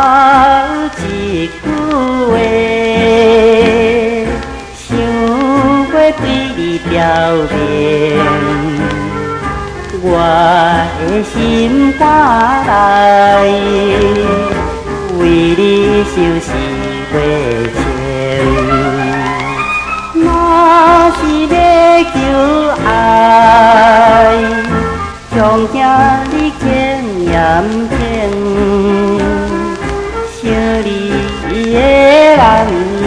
有一句话，想要对你表明，我的心肝内为你收拾月情。若是要求爱，恐惊你轻言轻，想你的人影，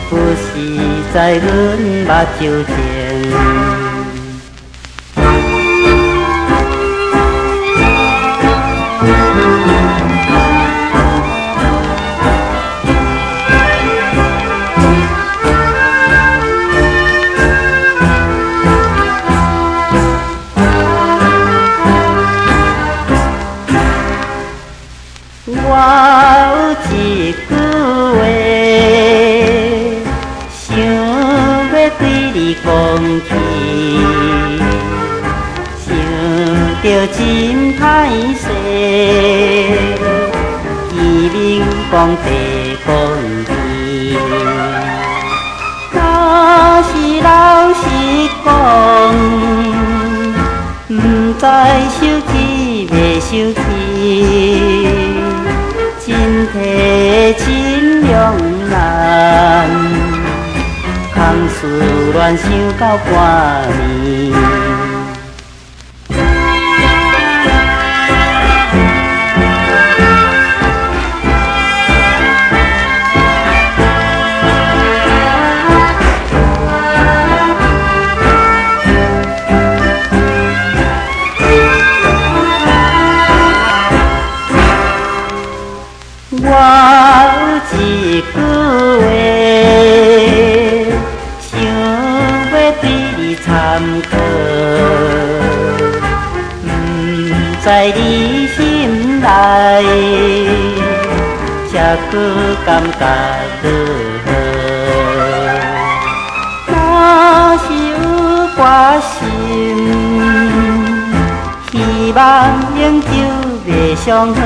不是在阮目睭前。我有一句话，想要对你讲起，想着真歹势，见面讲地讲天。若是老实讲，不知收起袂收起。真体真两难，空思乱想到半暝。我有一句话，想要对你参考，不知你心内这句感觉如何？若是有决心，希望永久袂伤好。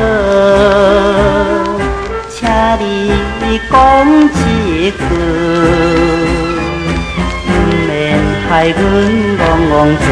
请你讲一句，不免害阮戆戆做。